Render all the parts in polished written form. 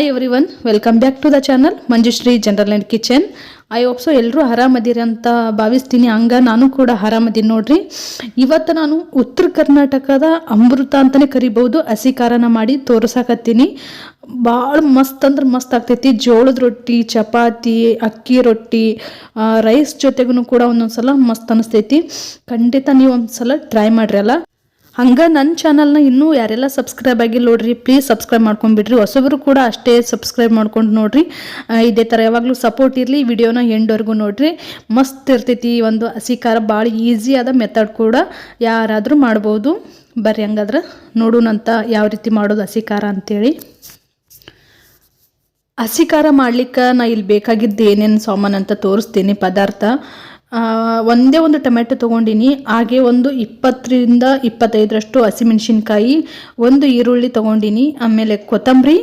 Hi everyone, welcome back to the channel Manjushree general and kitchen. I hope so ಎಲ್ಲರೂ ಆರಾಮದಿರಿ ಅಂತ ಭಾವಿಸ್ತೀನಿ. ಹಂಗೆ ನಾನು ಕೂಡ ಆರಾಮದೀನಿ ನೋಡ್ರಿ. ಇವತ್ತು ನಾನು ಉತ್ತರ ಕರ್ನಾಟಕದ ಅಮೃತ ಅಂತಲೇ ಕರಿಬೋದು ಹಸಿ ಖಾರನ ಮಾಡಿ ತೋರ್ಸಾಕತ್ತೀನಿ. ಭಾಳ ಮಸ್ತ್ ಅಂದ್ರೆ ಮಸ್ತ್ ಆಗ್ತೈತಿ. ಜೋಳದ ರೊಟ್ಟಿ, ಚಪಾತಿ, ಅಕ್ಕಿ ರೊಟ್ಟಿ, ರೈಸ್ ಜೊತೆಗೂ ಕೂಡ ಒಂದೊಂದ್ಸಲ ಮಸ್ತ್ ಅನಿಸ್ತೈತಿ. ಖಂಡಿತ ನೀವು ಒಂದ್ಸಲ ಟ್ರೈ ಮಾಡ್ರಿ ಅಲ್ಲ. ಹಂಗೆ ನನ್ನ ಚಾನಲ್ನ ಇನ್ನೂ ಯಾರೆಲ್ಲ ಸಬ್ಸ್ಕ್ರೈಬ್ ಆಗಿಲ್ಲ ನೋಡ್ರಿ, ಪ್ಲೀಸ್ ಸಬ್ಸ್ಕ್ರೈಬ್ ಮಾಡ್ಕೊಂಡ್ಬಿಡ್ರಿ. ಹೊಸಬರು ಕೂಡ ಅಷ್ಟೇ ಸಬ್ಸ್ಕ್ರೈಬ್ ಮಾಡ್ಕೊಂಡು ನೋಡ್ರಿ. ಇದೇ ಥರ ಯಾವಾಗಲೂ ಸಪೋರ್ಟ್ ಇರಲಿ. ವಿಡಿಯೋನ ಎಂಡ್ವರೆಗೂ ನೋಡ್ರಿ, ಮಸ್ತ್ ಇರ್ತೈತಿ. ಒಂದು ಹಸಿ ಖಾರ ಭಾಳ ಈಸಿ ಆದ ಮೆಥಡ್ ಕೂಡ ಯಾರಾದರೂ ಮಾಡ್ಬೋದು. ಬರ್ರಿ ಹಂಗಾದ್ರೆ ನೋಡೋಣಂತ ಯಾವ ರೀತಿ ಮಾಡೋದು ಹಸಿ ಖಾರ ಅಂತೇಳಿ. ಹಸಿ ಖಾರ ಮಾಡ್ಲಿಕ್ಕೆ ನಾ ಇಲ್ಲಿ ಬೇಕಾಗಿದ್ದು ಏನೇನು ಸಾಮಾನು ಅಂತ ತೋರಿಸ್ತೀನಿ ಪದಾರ್ಥ. ಒಂದೇ ಒಂದು ಟೊಮೆಟೊ ತೊಗೊಂಡಿನಿ. ಹಾಗೆ ಒಂದು 20ರಿಂದ 25ರಷ್ಟು ಹಸಿಮೆಣಸಿನ್ಕಾಯಿ, ಒಂದು ಈರುಳ್ಳಿ ತೊಗೊಂಡಿನಿ. ಆಮೇಲೆ ಕೊತ್ತಂಬರಿ,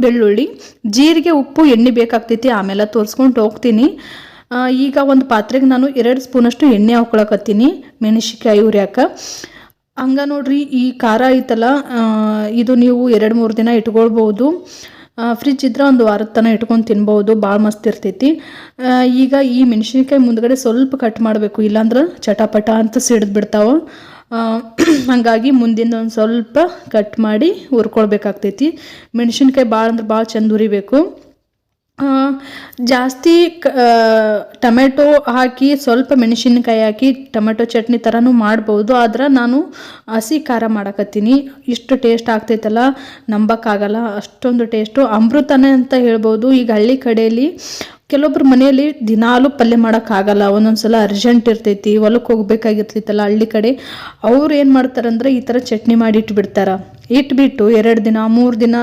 ಬೆಳ್ಳುಳ್ಳಿ, ಜೀರಿಗೆ, ಉಪ್ಪು, ಎಣ್ಣೆ ಬೇಕಾಗ್ತೈತಿ. ಆಮೇಲೆ ತೋರಿಸ್ಕೊಂಡು ಹೋಗ್ತೀನಿ. ಈಗ ಒಂದು ಪಾತ್ರೆಗೆ ನಾನು 2 ಸ್ಪೂನಷ್ಟು ಎಣ್ಣೆ ಹಾಕ್ಕೊಳಕತ್ತೀನಿ ಮೆಣಸಿನ್ಕಾಯಿ ಉರಿಯಾಕ. ಹಂಗೆ ನೋಡ್ರಿ, ಈ ಖಾರ ಐತಲ್ಲ, ಇದು ನೀವು 2-3 ದಿನ ಇಟ್ಕೊಳ್ಬೋದು. ಫ್ರಿಜ್ ಇದ್ರೆ ಒಂದು ವಾರದ ತನಕ ಇಟ್ಕೊಂಡು ತಿನ್ಬೋದು. ಭಾಳ ಮಸ್ತ್ ಇರ್ತೈತಿ. ಈಗ ಈ ಮೆಣಸಿನ್ಕಾಯಿ ಮುಂದ್ಗಡೆ ಸ್ವಲ್ಪ ಕಟ್ ಮಾಡಬೇಕು, ಇಲ್ಲಾಂದ್ರೆ ಚಟಪಟ ಅಂತ ಸಿಡಿದು ಬಿಡ್ತಾವೆ. ಹಾಗಾಗಿ ಮುಂದಿಂದ ಒಂದು ಸ್ವಲ್ಪ ಕಟ್ ಮಾಡಿ ಹುರ್ಕೊಳ್ಬೇಕಾಗ್ತೈತಿ. ಮೆಣಸಿನ್ಕಾಯಿ ಭಾಳ ಅಂದ್ರೆ ಭಾಳ ಚಂದ ಉರಿಬೇಕು. ಜಾಸ್ತಿ ಟೊಮೆಟೊ ಹಾಕಿ ಸ್ವಲ್ಪ ಮೆಣಸಿನ್ಕಾಯಿ ಹಾಕಿ ಟೊಮೆಟೊ ಚಟ್ನಿ ಥರನೂ ಮಾಡ್ಬೋದು. ಆದ್ರೆ ನಾನು ಹಸಿ ಖಾರ ಮಾಡಕತ್ತೀನಿ. ಇಷ್ಟು ಟೇಸ್ಟ್ ಆಗ್ತೈತಲ್ಲ, ನಂಬಕ್ಕಾಗಲ್ಲ, ಅಷ್ಟೊಂದು ಟೇಸ್ಟು. ಅಮೃತನೇ ಅಂತ ಹೇಳ್ಬೋದು. ಈಗ ಹಳ್ಳಿ ಕಡೆಯಲ್ಲಿ ಕೆಲವೊಬ್ರು ಮನೆಯಲ್ಲಿ ದಿನಾಲೂ ಪಲ್ಯ ಮಾಡೋಕ್ಕಾಗಲ್ಲ, ಒಂದೊಂದು ಸಲ ಅರ್ಜೆಂಟ್ ಇರ್ತೈತಿ, ಹೊಲಕ್ಕೆ ಹೋಗ್ಬೇಕಾಗಿರ್ತೈತಲ್ಲ ಹಳ್ಳಿ ಕಡೆ. ಅವ್ರು ಏನು ಮಾಡ್ತಾರಂದ್ರೆ ಈ ಥರ ಚಟ್ನಿ ಮಾಡಿ ಇಟ್ಬಿಡ್ತಾರೆ. ಇಟ್ಬಿಟ್ಟು 2 ದಿನ 3 ದಿನ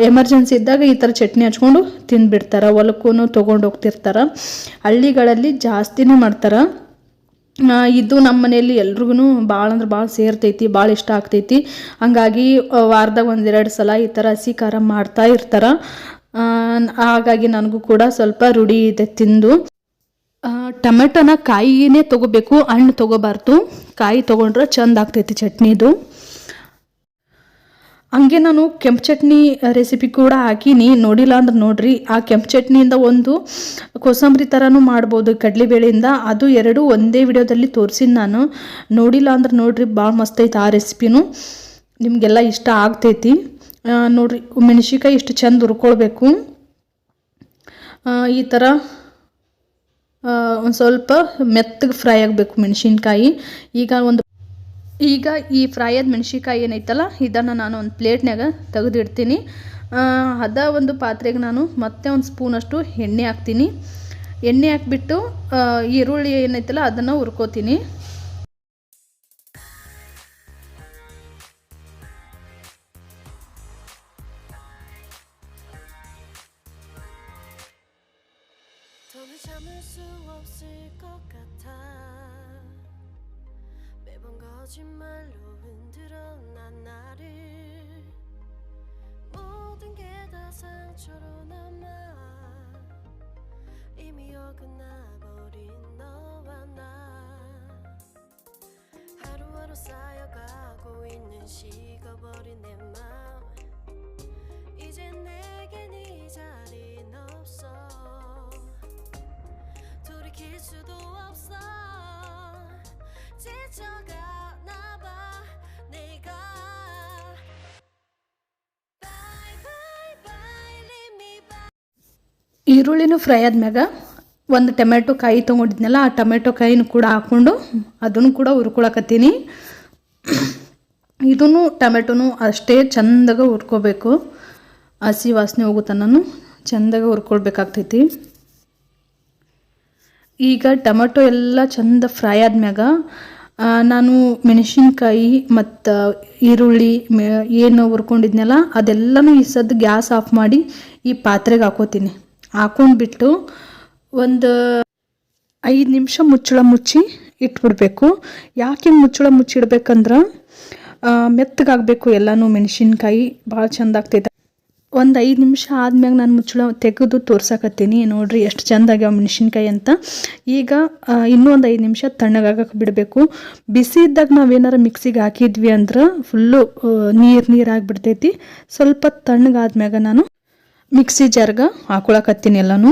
ಎಮರ್ಜೆನ್ಸಿ ಇದ್ದಾಗ ಈ ಥರ ಚಟ್ನಿ ಹಚ್ಕೊಂಡು ತಿಂದುಬಿಡ್ತಾರೆ. ಹೊಲಕ್ಕೂ ತೊಗೊಂಡು ಹೋಗ್ತಿರ್ತಾರೆ. ಹಳ್ಳಿಗಳಲ್ಲಿ ಜಾಸ್ತಿನೇ ಮಾಡ್ತಾರೆ. ಇದು ನಮ್ಮ ಮನೆಯಲ್ಲಿ ಎಲ್ರಿಗೂ ಭಾಳ ಅಂದ್ರೆ ಭಾಳ ಸೇರ್ತೈತಿ, ಭಾಳ ಇಷ್ಟ ಆಗ್ತೈತಿ. ಹಂಗಾಗಿ ವಾರದಾಗ 1-2 ಸಲ ಈ ಥರ ಹಸಿ ಖಾರ ಮಾಡ್ತಾ ಇರ್ತಾರೆ. ಹಾಗಾಗಿ ನನಗೂ ಕೂಡ ಸ್ವಲ್ಪ ರೂಢಿ ಇದೆ ತಿಂದು. ಟೊಮೆಟೊನ ಕಾಯಿನೇ ತೊಗೋಬೇಕು, ಹಣ್ಣು ತೊಗೋಬಾರ್ದು. ಕಾಯಿ ತೊಗೊಂಡ್ರೆ ಚಂದ ಆಗ್ತೈತಿ ಚಟ್ನಿದು. ಹಂಗೆ ನಾನು ಕೆಂಪು ಚಟ್ನಿ ರೆಸಿಪಿ ಕೂಡ ಹಾಕೀನಿ, ನೋಡಿಲ್ಲ ಅಂದ್ರೆ ನೋಡ್ರಿ. ಆ ಕೆಂಪು ಚಟ್ನಿಯಿಂದ ಒಂದು ಕೋಸಂಬರಿ ಥರನೂ ಮಾಡ್ಬೋದು ಕಡಲೆಬೇಳೆಯಿಂದ. ಅದು 2 ಒಂದೇ ವಿಡಿಯೋದಲ್ಲಿ ತೋರಿಸಿನಿ ನಾನು. ನೋಡಿಲ್ಲ ಅಂದ್ರೆ ನೋಡ್ರಿ, ಭಾಳ ಮಸ್ತ್ ಐತೆ ಆ ರೆಸಿಪಿನೂ. ನಿಮಗೆಲ್ಲ ಇಷ್ಟ ಆಗ್ತೈತಿ ನೋಡ್ರಿ. ಮೆಣಸಿನ್ಕಾಯಿ ಇಷ್ಟು ಚಂದ ಹುರ್ಕೊಳ್ಬೇಕು. ಈ ಥರ ಒಂದು ಸ್ವಲ್ಪ ಮೆತ್ತಗೆ ಫ್ರೈ ಆಗಬೇಕು ಮೆಣಸಿನ್ಕಾಯಿ. ಈಗ ಈ ಫ್ರೈ ಆದ ಮೆಣಸಿನ್ಕಾಯಿ ಏನೈತಲ್ಲ, ಇದನ್ನು ನಾನು ಒಂದು ಪ್ಲೇಟ್ನಾಗ ತೆಗೆದಿಡ್ತೀನಿ. ಒಂದು ಪಾತ್ರೆಗೆ ನಾನು ಮತ್ತೆ ಒಂದು ಸ್ಪೂನಷ್ಟು ಎಣ್ಣೆ ಹಾಕ್ತೀನಿ. ಎಣ್ಣೆ ಹಾಕ್ಬಿಟ್ಟು ಈರುಳ್ಳಿ ಏನೈತಲ್ಲ ಅದನ್ನು ಹುರ್ಕೋತೀನಿ. 거짓말로 흔들어 난 나를 모든 게 다 상처로 남아 이미 어긋나버린 너와 나 하루하루 쌓여가고 있는 식어버린 내 맘 이제 내겐 이 자리는 없어 돌이킬 수도 없어 지쳐가 ಈರುಳ್ಳಿನೂ ಫ್ರೈ ಆದ್ಮ್ಯಾಗ ಒಂದು ಟೊಮೆಟೊ ಕಾಯಿ ತೊಗೊಂಡಿದ್ನಲ್ಲ, ಆ ಟೊಮೆಟೊ ಕಾಯಿನೂ ಕೂಡ ಹಾಕ್ಕೊಂಡು ಅದನ್ನು ಕೂಡ ಹುರ್ಕೊಳಕತ್ತೀನಿ. ಇದೂ ಟೊಮೆಟೊನೂ ಅಷ್ಟೇ ಚೆಂದಾಗ ಹುರ್ಕೋಬೇಕು. ಹಸಿ ವಾಸನೆ ಹೋಗೋ ತನಕ ಚೆಂದಾಗ ಹುರ್ಕೊಳ್ಬೇಕಾಗ್ತೈತಿ. ಈಗ ಟೊಮೆಟೊ ಎಲ್ಲ ಚೆಂದ ಫ್ರೈ ಆದ್ಮ್ಯಾಗ ನಾನು ಮೆಣಸಿನ್ಕಾಯಿ ಮತ್ತು ಈರುಳ್ಳಿ ಏನು ಹುರ್ಕೊಂಡಿದ್ನಲ್ಲ ಅದೆಲ್ಲನೂ ಈ ಸದ್ದು ಗ್ಯಾಸ್ ಆಫ್ ಮಾಡಿ ಈ ಪಾತ್ರೆಗೆ ಹಾಕೋತೀನಿ. ಹಾಕೊಂಡ್ಬಿಟ್ಟು ಒಂದು 5 ನಿಮಿಷ ಮುಚ್ಚಳ ಮುಚ್ಚಿ ಇಟ್ಬಿಡ್ಬೇಕು. ಯಾಕೆ ಮುಚ್ಚಳ ಮುಚ್ಚಿಡ್ಬೇಕಂದ್ರೆ ಮೆತ್ತಗಾಗಬೇಕು ಎಲ್ಲನೂ. ಮೆಣಸಿನ್ಕಾಯಿ ಭಾಳ ಚೆಂದ ಆಗ್ತೈತೆ. ಒಂದು 5 ನಿಮಿಷ ಆದ್ಮ್ಯಾಗ ನಾನು ಮುಚ್ಚಳ ತೆಗೆದು ತೋರ್ಸಕತ್ತೀನಿ. ನೋಡ್ರಿ ಎಷ್ಟು ಚೆಂದಾಗ್ಯಾವ ಮೆಣಸಿನ್ಕಾಯಿ ಅಂತ. ಈಗ ಇನ್ನೂ ಒಂದು 5 ನಿಮಿಷ ತಣ್ಣಗಾಗಕ್ಕೆ ಬಿಡಬೇಕು. ಬಿಸಿ ಇದ್ದಾಗ ನಾವೇನಾರು ಮಿಕ್ಸಿಗೆ ಹಾಕಿದ್ವಿ ಅಂದ್ರೆ ಫುಲ್ಲು ನೀರಾಗಿಬಿಡ್ತೈತಿ. ಸ್ವಲ್ಪ ತಣ್ಣಗಾದ್ಮ್ಯಾಗ ನಾನು ಮಿಕ್ಸಿ ಜಾರ್ಗೆ ಹಾಕೊಳಕತ್ತೀನಿ ಎಲ್ಲನೂ.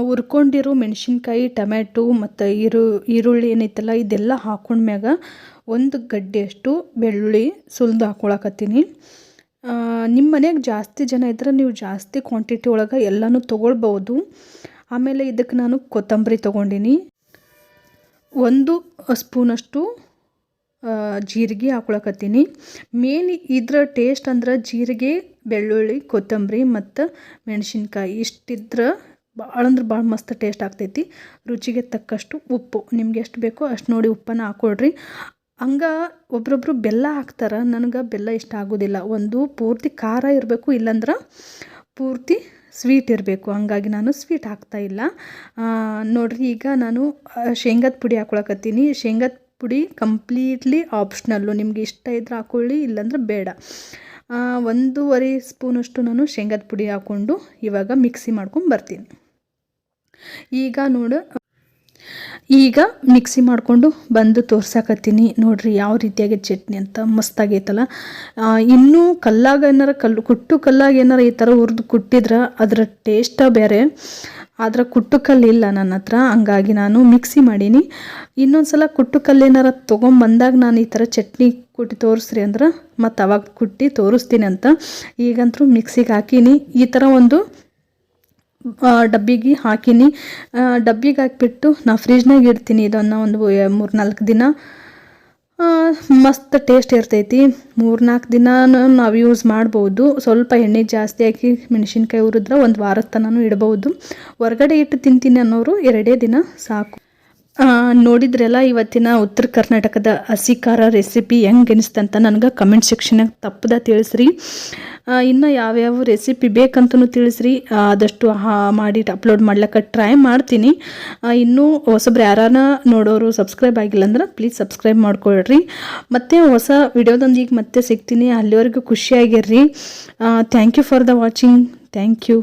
ಹುರ್ಕೊಂಡಿರೋ ಮೆಣಸಿನ್ಕಾಯಿ, ಟೊಮ್ಯಾಟೊ ಮತ್ತು ಈರುಳ್ಳಿ ಏನೈತಲ್ಲ ಇದೆಲ್ಲ ಹಾಕೊಂಡ್ಮ್ಯಾಗ ಒಂದು ಗಡ್ಡೆಯಷ್ಟು ಬೆಳ್ಳುಳ್ಳಿ ಸುಲಿದು ಹಾಕೊಳಕತ್ತೀನಿ. ನಿಮ್ಮ ಮನೆಯಾಗ ಜಾಸ್ತಿ ಜನ ಇದ್ರೆ ನೀವು ಜಾಸ್ತಿ ಕ್ವಾಂಟಿಟಿ ಒಳಗೆ ಎಲ್ಲನೂ ತೊಗೊಳ್ಬೋದು. ಆಮೇಲೆ ಇದಕ್ಕೆ ನಾನು ಕೊತ್ತಂಬರಿ ತೊಗೊಂಡಿನಿ. 1 ಸ್ಪೂನಷ್ಟು ಜೀರಿಗೆ ಹಾಕೊಳಕತ್ತೀನಿ. ಮೇನ್ ಇದ್ರ ಟೇಸ್ಟ್ ಅಂದ್ರೆ ಜೀರಿಗೆ, ಬೆಳ್ಳುಳ್ಳಿ, ಕೊತ್ತಂಬರಿ ಮತ್ತು ಮೆಣಸಿನ್ಕಾಯಿ ಇಷ್ಟಿದ್ರೆ ಭಾಳ ಅಂದ್ರೆ ಭಾಳ ಮಸ್ತ್ ಟೇಸ್ಟ್ ಆಗ್ತೈತಿ. ರುಚಿಗೆ ತಕ್ಕಷ್ಟು ಉಪ್ಪು, ನಿಮ್ಗೆ ಎಷ್ಟು ಬೇಕೋ ಅಷ್ಟು ನೋಡಿ ಉಪ್ಪನ್ನು ಹಾಕ್ಕೊಳ್ರಿ. ಹಂಗೆ ಒಬ್ರೊಬ್ರು ಬೆಲ್ಲ ಹಾಕ್ತಾರೆ, ನನಗೆ ಬೆಲ್ಲ ಇಷ್ಟ ಆಗೋದಿಲ್ಲ. ಒಂದು ಪೂರ್ತಿ ಖಾರ ಇರಬೇಕು, ಇಲ್ಲಾಂದ್ರೆ ಪೂರ್ತಿ ಸ್ವೀಟ್ ಇರಬೇಕು. ಹಂಗಾಗಿ ನಾನು ಸ್ವೀಟ್ ಹಾಕ್ತಾಯಿಲ್ಲ. ನೋಡಿರಿ, ಈಗ ನಾನು ಶೇಂಗಾದ ಪುಡಿ ಹಾಕ್ಕೊಳಕತ್ತೀನಿ. ಶೇಂಗಾದ ಪುಡಿ ಕಂಪ್ಲೀಟ್ಲಿ ಆಪ್ಷನಲ್ಲು, ನಿಮ್ಗೆ ಇಷ್ಟ ಇದ್ರೆ ಹಾಕ್ಕೊಳ್ಳಿ, ಇಲ್ಲಾಂದ್ರೆ ಬೇಡ. 1.5 ಸ್ಪೂನಷ್ಟು ನಾನು ಶೇಂಗಾದ ಪುಡಿ ಹಾಕ್ಕೊಂಡು ಇವಾಗ ಮಿಕ್ಸಿ ಮಾಡ್ಕೊಂಡು ಬರ್ತೀನಿ. ಈಗ ಮಿಕ್ಸಿ ಮಾಡಿಕೊಂಡು ಬಂದು ತೋರ್ಸಾಕತ್ತೀನಿ. ನೋಡಿರಿ ಯಾವ ರೀತಿಯಾಗಿ ಚಟ್ನಿ ಅಂತ ಮಸ್ತಾಗೈತಲ್ಲ. ಇನ್ನೂ ಕುಟ್ಟು ಕಲ್ಲಾಗ ಏನಾರು ಈ ಥರ ಹುರಿದು ಕುಟ್ಟಿದ್ರೆ ಅದರ ಟೇಸ್ಟ ಬೇರೆ. ಆದರೆ ಕುಟ್ಟು ಕಲ್ಲು ಇಲ್ಲ ನನ್ನ ಹತ್ರ, ಹಂಗಾಗಿ ನಾನು ಮಿಕ್ಸಿ ಮಾಡೀನಿ. ಇನ್ನೊಂದು ಸಲ ಕುಟ್ಟು ಕಲ್ಲು ಏನಾರು ತೊಗೊಂಬಂದಾಗ ನಾನು ಈ ಥರ ಚಟ್ನಿ ಕುಟ್ಟಿ ತೋರಿಸ್ರಿ ಅಂದ್ರೆ ಮತ್ತು ಅವಾಗ ಕುಟ್ಟಿ ತೋರಿಸ್ತೀನಿ ಅಂತ. ಈಗಂತೂ ಮಿಕ್ಸಿಗೆ ಹಾಕೀನಿ. ಈ ಥರ ಒಂದು ಡಬ್ಬಿಗೆ ಹಾಕೀನಿ. ಡಬ್ಬಿಗೆ ಹಾಕಿಬಿಟ್ಟು ನಾ ಫ್ರಿಜ್ನಾಗ ಇಡ್ತೀನಿ. ಇದನ್ನು ಒಂದು 3-4 ದಿನ ಮಸ್ತ್ ಟೇಸ್ಟ್ ಇರ್ತೈತಿ. 3-4 ದಿನ ನಾವು ಯೂಸ್ ಮಾಡ್ಬೋದು. ಸ್ವಲ್ಪ ಎಣ್ಣೆ ಜಾಸ್ತಿ ಹಾಕಿ ಮೆಣಸಿನ್ಕಾಯಿ ಹುರಿದ್ರೆ 1 ವಾರದ ತನಕ ಇಡ್ಬೋದು. ಹೊರಗಡೆ ಇಟ್ಟು ತಿಂತೀನಿ ಅನ್ನೋರು 2 ದಿನ ಸಾಕು. ನೋಡಿದ್ರಲ್ಲ ಇವತ್ತಿನ ಉತ್ತರ ಕರ್ನಾಟಕದ ಹಸಿ ಖಾರ ರೆಸಿಪಿ ಹೆಂಗೆ ಅನಿಸ್ತಂತ ನನಗೆ ಕಮೆಂಟ್ ಸೆಕ್ಷನಾಗ ತಪ್ಪದ ತಿಳಿಸ್ರಿ. ಇನ್ನು ಯಾವ್ಯಾವ ರೆಸಿಪಿ ಬೇಕಂತಲೂ ತಿಳಿಸ್ರಿ. ಆದಷ್ಟು ಮಾಡಿ ಅಪ್ಲೋಡ್ ಮಾಡ್ಲಿಕ್ಕೆ ಟ್ರೈ ಮಾಡ್ತೀನಿ. ಇನ್ನೂ ಹೊಸಬ್ರು ಯಾರಾನ ನೋಡೋರು ಸಬ್ಸ್ಕ್ರೈಬ್ ಆಗಿಲ್ಲ ಅಂದ್ರೆ ಪ್ಲೀಸ್ ಸಬ್ಸ್ಕ್ರೈಬ್ ಮಾಡ್ಕೊಳ್ರಿ. ಮತ್ತು ಹೊಸ ವಿಡಿಯೋದೊಂದಿಗೆ ಮತ್ತೆ ಸಿಗ್ತೀನಿ. ಅಲ್ಲಿವರೆಗೂ ಖುಷಿಯಾಗಿರ್ರಿ. Thank you for the watching. Thank you.